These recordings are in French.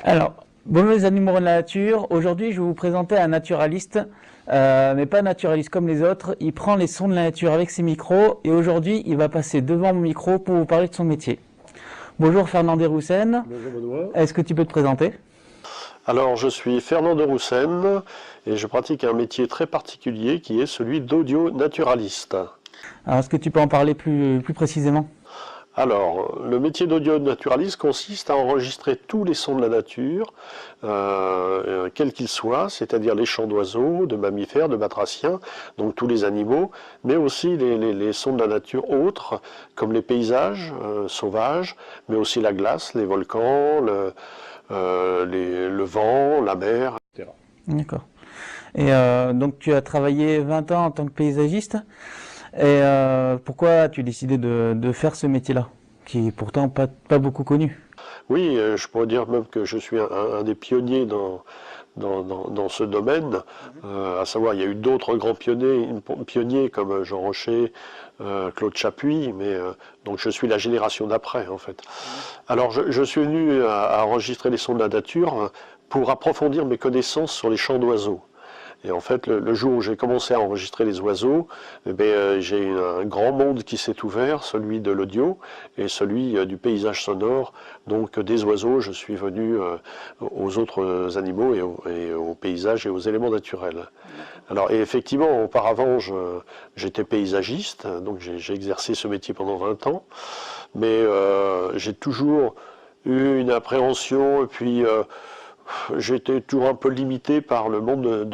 Alors, bonjour les animaux de la nature. Aujourd'hui, je vais vous présenter un naturaliste, mais pas un naturaliste comme les autres. Il prend les sons de la nature avec ses micros et aujourd'hui, il va passer devant mon micro pour vous parler de son métier. Bonjour Fernand Roussen. Bonjour Benoît. Est-ce que tu peux te présenter? Alors je suis Fernand Roussen et je pratique un métier très particulier qui est celui d'audio-naturaliste. Alors, est-ce que tu peux en parler plus précisément? Alors, le métier d'audio-naturaliste consiste à enregistrer tous les sons de la nature, quels qu'ils soient, c'est-à-dire les chants d'oiseaux, de mammifères, de batraciens, donc tous les animaux, mais aussi les sons de la nature autres, comme les paysages sauvages, mais aussi la glace, les volcans, le vent, la mer, etc. D'accord. Et donc, tu as travaillé 20 ans en tant que paysagiste. Et pourquoi as-tu décidé de faire ce métier-là, qui est pourtant pas beaucoup connu? Oui, je pourrais dire même que je suis un des pionniers dans ce domaine, à savoir il y a eu d'autres grands pionniers comme Jean Rocher, Claude Chapuis, mais donc je suis la génération d'après en fait. Alors je suis venu à enregistrer les sons de la nature pour approfondir mes connaissances sur les chants d'oiseaux. Et en fait, le jour où j'ai commencé à enregistrer les oiseaux, j'ai un grand monde qui s'est ouvert, celui de l'audio et celui du paysage sonore. Donc des oiseaux, je suis venu aux autres animaux et aux paysages et aux éléments naturels. Alors, et effectivement, auparavant, j'étais paysagiste, donc j'ai exercé ce métier pendant 20 ans, mais j'ai toujours eu une appréhension et puis j'étais toujours un peu limité par le monde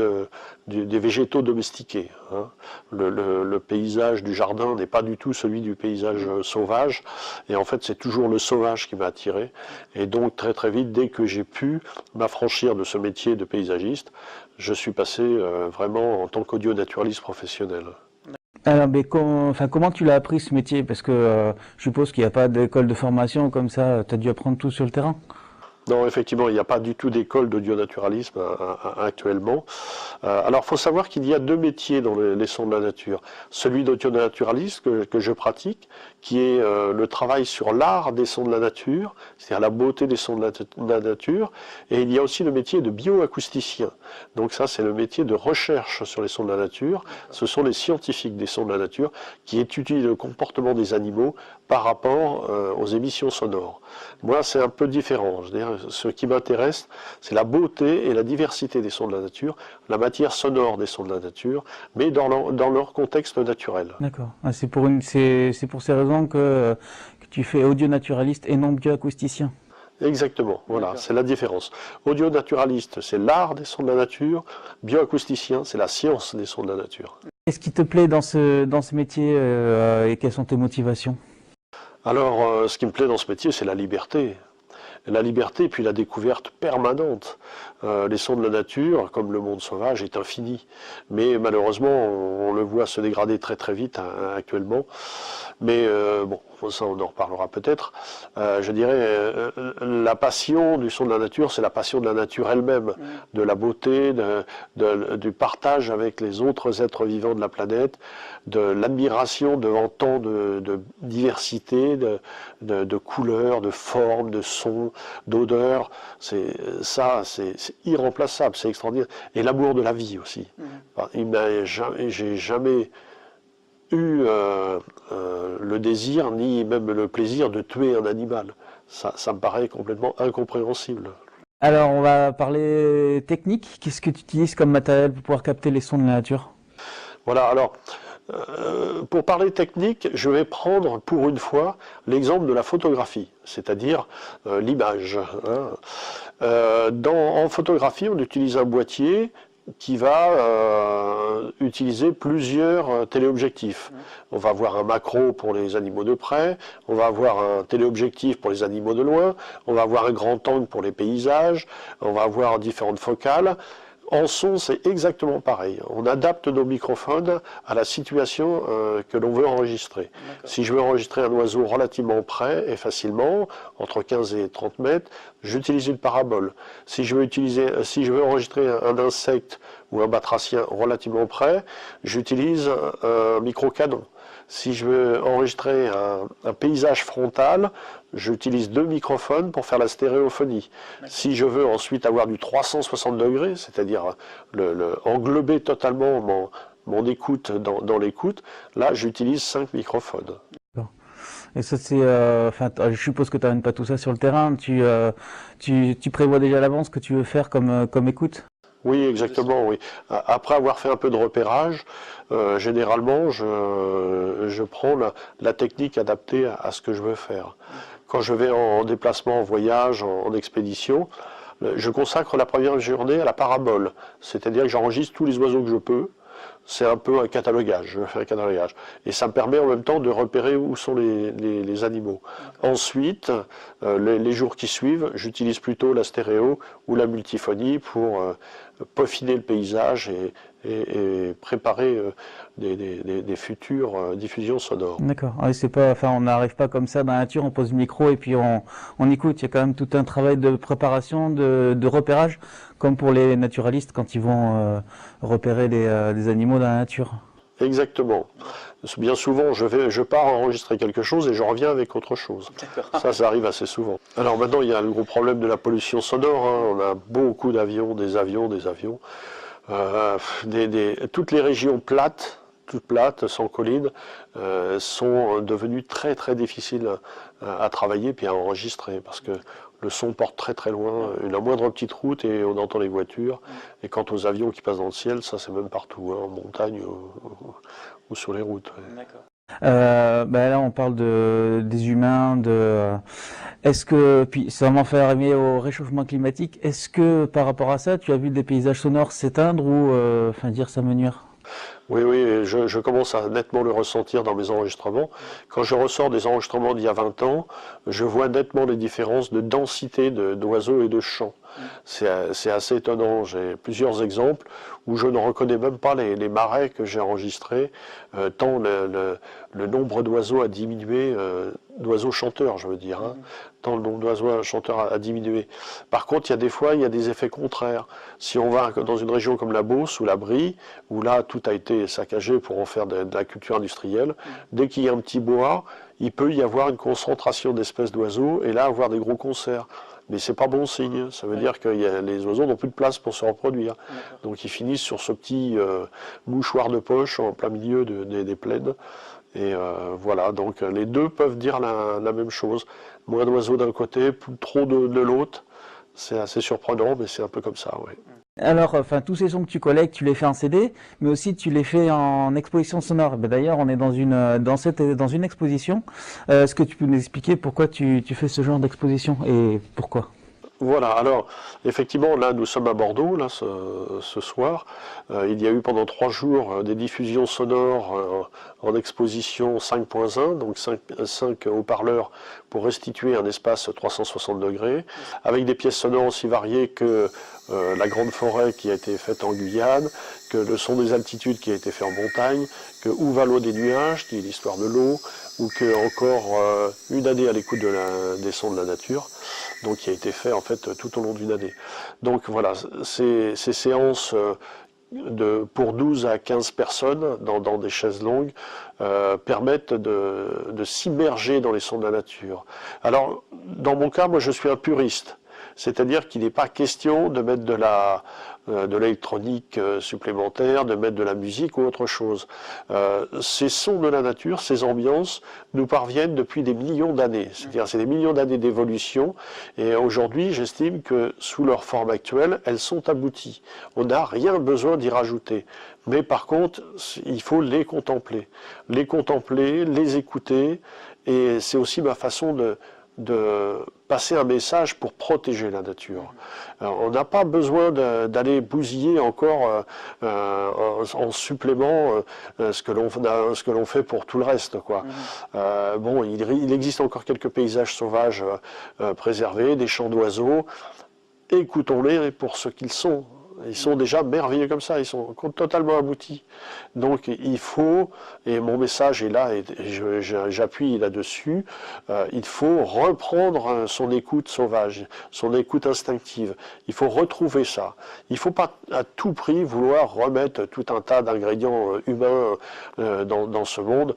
des végétaux domestiqués. Hein. Le paysage du jardin n'est pas du tout celui du paysage sauvage. Et en fait, c'est toujours le sauvage qui m'a attiré. Et donc, très très vite, dès que j'ai pu m'affranchir de ce métier de paysagiste, je suis passé vraiment en tant qu'audio-naturaliste professionnel. Alors, mais comment tu l'as appris ce métier? Parce que je suppose qu'il n'y a pas d'école de formation comme ça, tu as dû apprendre tout sur le terrain. Non, effectivement, il n'y a pas du tout d'école d'audio-naturalisme actuellement. Alors, il faut savoir qu'il y a deux métiers dans les sons de la nature. Celui d'audio-naturaliste que je pratique, qui est le travail sur l'art des sons de la nature, c'est-à-dire la beauté des sons de la nature. Et il y a aussi le métier de bioacousticien. Donc ça, c'est le métier de recherche sur les sons de la nature. Ce sont les scientifiques des sons de la nature qui étudient le comportement des animaux par rapport aux émissions sonores. Moi, c'est un peu différent. Je veux dire, ce qui m'intéresse, c'est la beauté et la diversité des sons de la nature, la matière sonore des sons de la nature, mais dans leur contexte naturel. D'accord. Ah, c'est pour ces raisons que tu fais audio-naturaliste et non bioacousticien. Exactement, voilà, c'est la différence. Audio-naturaliste, c'est l'art des sons de la nature, bioacousticien, c'est la science des sons de la nature. Qu'est-ce qui te plaît dans ce métier et quelles sont tes motivations? Alors, ce qui me plaît dans ce métier, c'est la liberté. La liberté, puis la découverte permanente. Les sons de la nature, comme le monde sauvage, est infini. Mais malheureusement, on le voit se dégrader très très vite actuellement. Mais bon, ça on en reparlera peut-être. Je dirais, la passion du son de la nature, c'est la passion de la nature elle-même, de la beauté, du partage avec les autres êtres vivants de la planète, de l'admiration devant tant de diversité, de couleurs, de formes, de sons, d'odeurs. C'est irremplaçable, c'est extraordinaire. Et l'amour de la vie aussi. J'ai jamais eu le désir ni même le plaisir de tuer un animal. Ça me paraît complètement incompréhensible. Alors, on va parler technique. Qu'est-ce que tu utilises comme matériel pour pouvoir capter les sons de la nature? Voilà, alors, pour parler technique, je vais prendre pour une fois l'exemple de la photographie, c'est-à-dire l'image. Hein. En photographie, on utilise un boîtier qui va utiliser plusieurs téléobjectifs. On va avoir un macro pour les animaux de près, on va avoir un téléobjectif pour les animaux de loin, on va avoir un grand angle pour les paysages, on va avoir différentes focales. En son, c'est exactement pareil. On adapte nos microphones à la situation que l'on veut enregistrer. Si je veux enregistrer un oiseau relativement près et facilement, entre 15 et 30 mètres, j'utilise une parabole. Si je veux enregistrer un insecte ou un batracien relativement près, j'utilise un micro-canon. Si je veux enregistrer un paysage frontal, j'utilise 2 microphones pour faire la stéréophonie. Si je veux ensuite avoir du 360 degrés, c'est-à-dire englober totalement mon écoute dans l'écoute, là j'utilise 5 microphones. Et ça, c'est, enfin, je suppose que tu n'amènes pas tout ça sur le terrain. Tu prévois déjà à l'avance ce que tu veux faire comme écoute? Oui, exactement, oui. Après avoir fait un peu de repérage, généralement, je prends la technique adaptée à ce que je veux faire. Quand je vais en déplacement, en voyage, en expédition, je consacre la première journée à la parabole. C'est-à-dire que j'enregistre tous les oiseaux que je peux. C'est un peu un catalogage, je fais un catalogage. Et ça me permet en même temps de repérer où sont les animaux. Ensuite, les jours qui suivent, j'utilise plutôt la stéréo ou la multiphonie pour peaufiner le paysage et préparer des futures diffusions sonores. D'accord. Ouais, c'est pas, enfin, on n'arrive pas comme ça dans la nature, on pose le micro et puis on écoute. Il y a quand même tout un travail de préparation, de repérage, comme pour les naturalistes quand ils vont repérer des animaux dans la nature. Exactement. Bien souvent, je pars enregistrer quelque chose et je reviens avec autre chose. Ça arrive assez souvent. Alors maintenant, il y a le gros problème de la pollution sonore. On a beaucoup d'avions, des avions. Toutes les régions plates, toutes plates, sans collines, sont devenues très très difficiles à travailler puis à enregistrer parce que le son porte très très loin, la moindre petite route et on entend les voitures. Et quant aux avions qui passent dans le ciel, ça c'est même partout, en montagne ou sur les routes. D'accord. Là on parle des humains, est-ce que, puis ça m'en fait arriver au réchauffement climatique, est-ce que par rapport à ça tu as vu des paysages sonores s'éteindre ou enfin dire s'amenuire? Oui, je commence à nettement le ressentir dans mes enregistrements. Quand je ressors des enregistrements d'il y a 20 ans, je vois nettement les différences de densité d'oiseaux et de chants. C'est assez étonnant. J'ai plusieurs exemples où je ne reconnais même pas les marais que j'ai enregistrés, tant le nombre d'oiseaux a diminué, d'oiseaux chanteurs, je veux dire, tant le nombre d'oiseaux chanteurs a diminué. Par contre, il y a des fois, il y a des effets contraires. Si on va dans une région comme la Beauce ou la Brie, où là, tout a été saccagé pour en faire de la culture industrielle, dès qu'il y a un petit bois, il peut y avoir une concentration d'espèces d'oiseaux et là, avoir des gros concerts. Mais c'est pas bon signe, ça veut dire que les oiseaux n'ont plus de place pour se reproduire. Donc ils finissent sur ce petit mouchoir de poche en plein milieu des plaines. Et voilà, donc les deux peuvent dire la même chose. Moins d'oiseaux d'un côté, trop de l'autre. C'est assez surprenant, mais c'est un peu comme ça, oui. Alors, enfin, tous ces sons que tu collectes, tu les fais en CD, mais aussi tu les fais en exposition sonore. D'ailleurs, on est dans une exposition. Est-ce que tu peux nous expliquer pourquoi tu fais ce genre d'exposition et pourquoi? Voilà, alors effectivement là nous sommes à Bordeaux là, ce soir. Il y a eu pendant 3 jours des diffusions sonores en exposition 5.1, donc 5 haut-parleurs pour restituer un espace 360 degrés, avec des pièces sonores aussi variées que la grande forêt qui a été faite en Guyane, que le son des altitudes qui a été fait en montagne, que Où va l'eau des nuages, qui est l'histoire de l'eau, ou que encore une année à l'écoute des sons de la nature, donc qui a été fait en fait tout au long d'une année. Donc voilà, ces séances pour 12 à 15 personnes dans des chaises longues permettent de s'immerger dans les sons de la nature. Alors dans mon cas, moi je suis un puriste. C'est-à-dire qu'il n'est pas question de mettre de l'électronique supplémentaire, de mettre de la musique ou autre chose. Ces sons de la nature, ces ambiances, nous parviennent depuis des millions d'années. C'est-à-dire c'est des millions d'années d'évolution. Et aujourd'hui, j'estime que sous leur forme actuelle, elles sont abouties. On n'a rien besoin d'y rajouter. Mais par contre, il faut les contempler, les écouter. Et c'est aussi ma façon de passer un message pour protéger la nature. Alors, on n'a pas besoin d'aller bousiller encore en supplément ce que l'on fait pour tout le reste, quoi. Bon, il existe encore quelques paysages sauvages préservés, des chants d'oiseaux. Écoutons-les pour ce qu'ils sont. Ils sont déjà merveilleux comme ça, ils sont totalement aboutis. Donc il faut, et mon message est là, et j'appuie là-dessus, il faut reprendre son écoute sauvage, son écoute instinctive. Il faut retrouver ça. Il ne faut pas à tout prix vouloir remettre tout un tas d'ingrédients humains dans ce monde.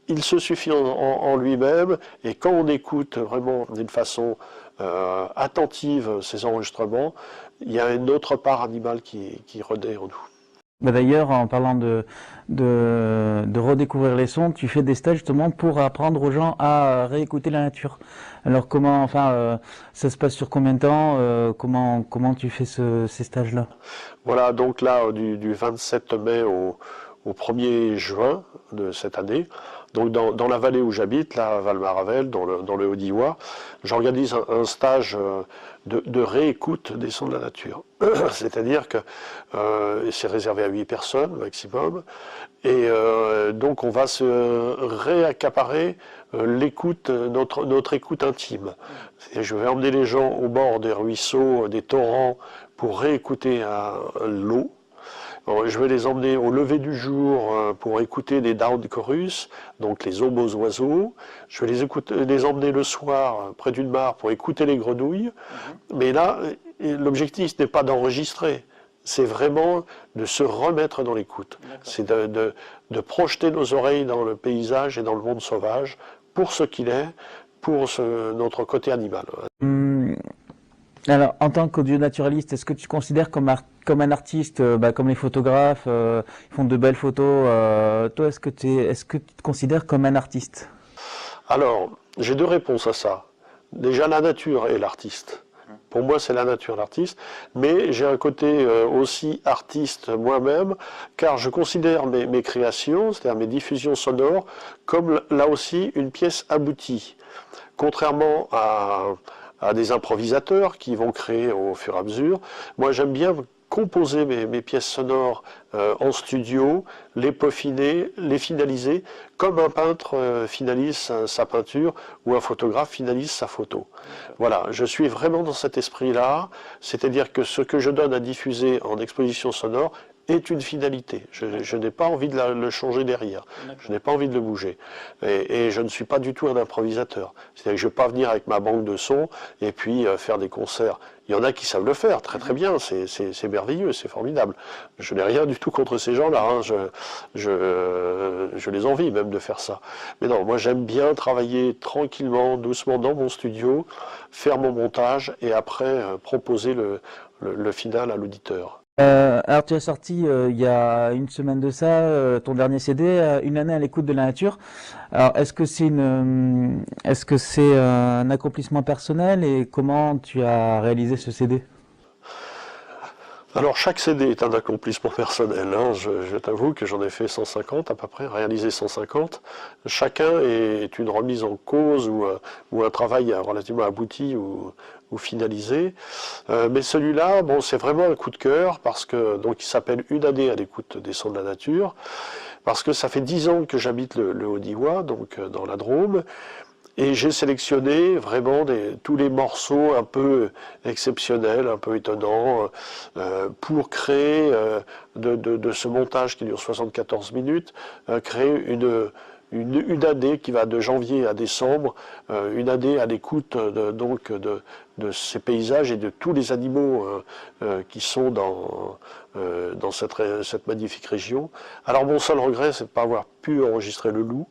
il se suffit en lui-même, et quand on écoute vraiment d'une façon attentive ces enregistrements, il y a une autre part animale qui renaît en nous. Bah d'ailleurs, en parlant de redécouvrir les sons, tu fais des stages justement pour apprendre aux gens à réécouter la nature. Alors comment, enfin, ça se passe sur combien de temps? Comment tu fais ces stages-là? Voilà, donc là, du 27 mai au 1er juin de cette année, donc dans la vallée où j'habite, là, à Valmaravel, dans le Haut-Diois, j'organise un stage de réécoute des sons de la nature. C'est-à-dire que c'est réservé à 8 personnes maximum, et donc on va se réaccaparer l'écoute, notre écoute intime. Et je vais emmener les gens au bord des ruisseaux, des torrents, pour réécouter l'eau. Je vais les emmener au lever du jour pour écouter les Daunchorus, donc les oiseaux. Je vais les emmener le soir près d'une mare pour écouter les grenouilles. Mais là, l'objectif n'est pas d'enregistrer, c'est vraiment de se remettre dans l'écoute. C'est de projeter nos oreilles dans le paysage et dans le monde sauvage pour ce qu'il est, pour notre côté animal. Alors, en tant qu'audio-naturaliste, est-ce que tu considères comme un artiste, comme les photographes, ils font de belles photos, toi, est-ce que tu te considères comme un artiste? Alors, j'ai deux réponses à ça. Déjà, la nature est l'artiste. Pour moi, c'est la nature l'artiste, mais j'ai un côté aussi artiste moi-même, car je considère mes créations, c'est-à-dire mes diffusions sonores, comme là aussi une pièce aboutie. Contrairement à des improvisateurs qui vont créer au fur et à mesure, moi j'aime bien composer mes pièces sonores en studio, les peaufiner, les finaliser, comme un peintre finalise sa peinture ou un photographe finalise sa photo. Voilà, je suis vraiment dans cet esprit-là, c'est-à-dire que ce que je donne à diffuser en exposition sonore est une finalité. Je n'ai pas envie de le changer derrière. Je n'ai pas envie de le bouger. Et je ne suis pas du tout un improvisateur. C'est-à-dire que je ne vais pas venir avec ma banque de sons et puis faire des concerts. Il y en a qui savent le faire très très bien, c'est merveilleux, c'est formidable. Je n'ai rien du tout contre ces gens-là, hein. Je les envie même de faire ça. Mais non, moi j'aime bien travailler tranquillement, doucement dans mon studio, faire mon montage et après proposer le final à l'auditeur. Alors tu as sorti il y a une semaine de ça ton dernier CD, Une année à l'écoute de la nature. Alors est-ce que c'est un accomplissement personnel et comment tu as réalisé ce CD? Alors chaque CD est un accomplissement personnel, hein. Je t'avoue que j'en ai fait 150 à peu près, réalisé 150. Chacun est une remise en cause ou un travail relativement abouti ou finalisé. Mais celui-là, bon, c'est vraiment un coup de cœur parce que donc il s'appelle Une année à l'écoute des sons de la nature, parce que ça fait 10 ans que j'habite le Haut-Diois, donc dans la Drôme. Et j'ai sélectionné vraiment tous les morceaux un peu exceptionnels, un peu étonnants, pour créer de ce montage qui dure 74 minutes, créer une année qui va de janvier à décembre, une année à l'écoute de ces paysages et de tous les animaux qui sont dans cette magnifique région. Alors mon seul regret, c'est de ne pas avoir pu enregistrer le loup.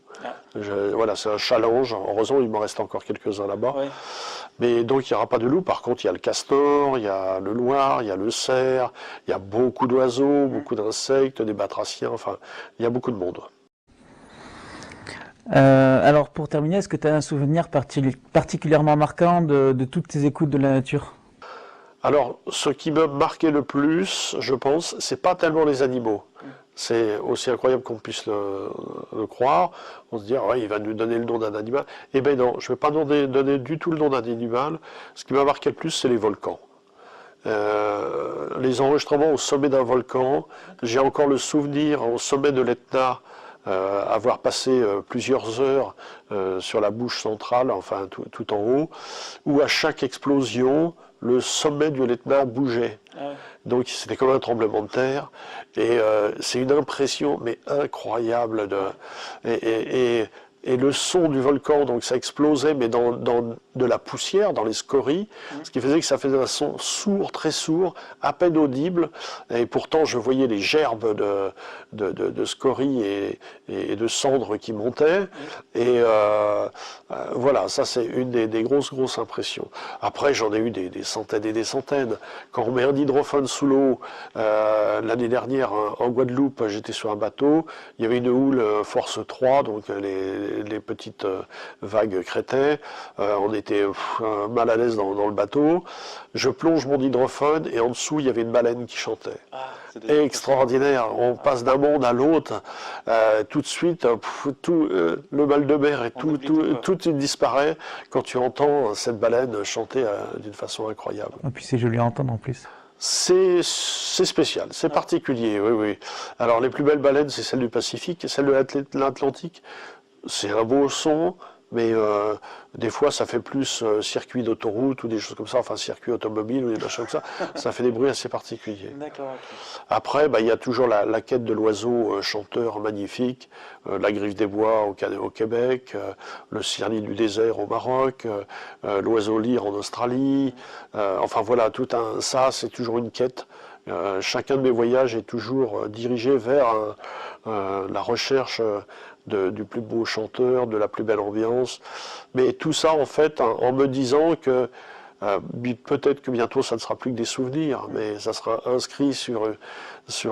Voilà, c'est un challenge. Heureusement, il me reste encore quelques-uns là-bas. Oui. Mais donc, il n'y aura pas de loup. Par contre, il y a le castor, il y a le loir, il y a le cerf, il y a beaucoup d'oiseaux, beaucoup d'insectes, des batraciens. Enfin, il y a beaucoup de monde. Alors, pour terminer, est-ce que tu as un souvenir particulièrement marquant de toutes tes écoutes de la nature? Alors, ce qui m'a marqué le plus, je pense, c'est pas tellement les animaux. C'est aussi incroyable qu'on puisse le croire. On se dit, ah ouais, il va nous donner le nom d'un animal. Eh bien non, je ne vais pas donner du tout le nom d'un animal. Ce qui m'a marqué le plus, c'est les volcans. Les enregistrements au sommet d'un volcan. J'ai encore le souvenir au sommet de l'Etna, avoir passé plusieurs heures sur la bouche centrale, enfin tout en haut, où à chaque explosion, le sommet de l'Etna bougeait. Ah ouais. Donc c'était comme un tremblement de terre, et c'est une impression mais incroyable et et le son du volcan, donc ça explosait, mais dans de la poussière, dans les scories, ce qui faisait que ça faisait un son sourd, très sourd, à peine audible, et pourtant je voyais les gerbes de scories et de cendres qui montaient, et voilà, ça c'est une des grosses impressions. Après j'en ai eu des centaines et des centaines. Quand on met un hydrophone sous l'eau, l'année dernière en Guadeloupe, j'étais sur un bateau, il y avait une houle force 3, donc les petites vagues crétaient, on était mal à l'aise dans le bateau, je plonge mon hydrophone et en dessous il y avait une baleine qui chantait. Extraordinaire, on passe d'un monde à l'autre, tout de suite, le mal de mer et tout disparaît quand tu entends cette baleine chanter d'une façon incroyable. Et puis c'est joli à entendre en plus. C'est spécial, c'est particulier, oui. Alors les plus belles baleines, c'est celles du Pacifique et celles de l'Atlantique. C'est un beau son, mais des fois ça fait plus circuit d'autoroute ou des choses comme ça, enfin circuit automobile ou des machins comme ça. Ça fait des bruits assez particuliers. D'accord. Okay. Après, il y a toujours la quête de l'oiseau chanteur magnifique, la griffe des bois au Québec, le cyrnit du désert au Maroc, l'oiseau lyre en Australie. Enfin voilà, ça c'est toujours une quête. Chacun de mes voyages est toujours dirigé vers la recherche du plus beau chanteur, de la plus belle ambiance. Mais tout ça, en fait, en me disant que peut-être que bientôt, ça ne sera plus que des souvenirs, mais ça sera inscrit sur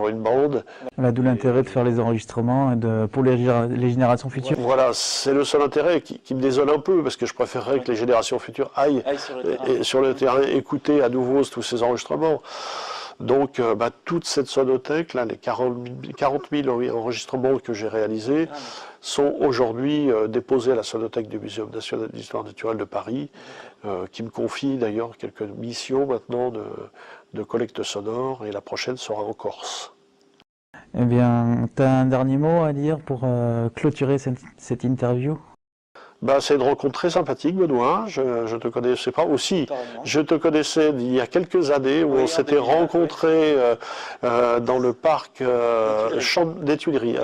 une bande. D'où l'intérêt de faire les enregistrements pour les générations futures. Voilà, c'est le seul intérêt qui me désole un peu, parce que je préférerais que les générations futures aillent sur le terrain écouter à nouveau tous ces enregistrements. Donc toute cette sonothèque, là, les 40 000 enregistrements que j'ai réalisés, sont aujourd'hui déposés à la sonothèque du Muséum national d'histoire naturelle de Paris, qui me confie d'ailleurs quelques missions maintenant de collecte sonore, et la prochaine sera en Corse. Eh bien, tu as un dernier mot à dire pour clôturer cette interview ? C'est une rencontre très sympathique, Benoît. Je te connaissais pas aussi. Je te connaissais il y a quelques années où on s'était rencontrés dans le parc des Tuileries.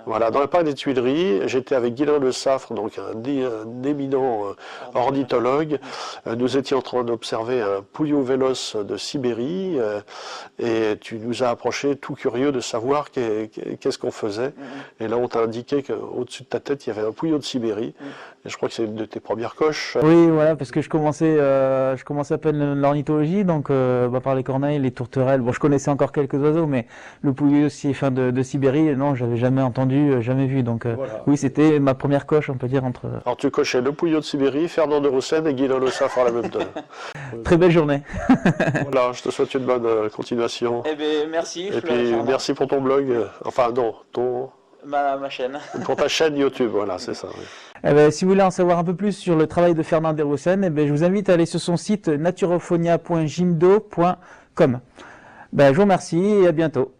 Voilà, dans le parc des Tuileries. J'étais avec Guylain Le Saffre, donc un éminent ornithologue. Nous étions en train d'observer un pouillot véloce de Sibérie et tu nous as approchés tout curieux de savoir qu'est-ce qu'on faisait. Et là, on t'a indiqué qu'au-dessus de ta tête, il y avait un pouillot de Sibérie. Et je crois que c'est une de tes premières coches. Oui, voilà, parce que je commençais à peine l'ornithologie, donc par les corneilles, les tourterelles. Bon, je connaissais encore quelques oiseaux, mais le pouilleux aussi, de Sibérie, non, j'avais jamais entendu, jamais vu. Donc voilà. Oui, c'était ma première coche, on peut dire entre. Alors tu cochais le pouillot de Sibérie, Fernand de Roussen et Guylain Le Saffre à la même temps. Très belle journée. Voilà, je te souhaite une bonne continuation. Eh bien, merci. Et puis merci pour ton blog. Enfin non, ma chaîne. Pour ta chaîne YouTube, voilà, c'est ça. Oui. Eh bien, si vous voulez en savoir un peu plus sur le travail de Fernand de Roussen, je vous invite à aller sur son site naturophonia.jimdo.com. Je vous remercie et à bientôt.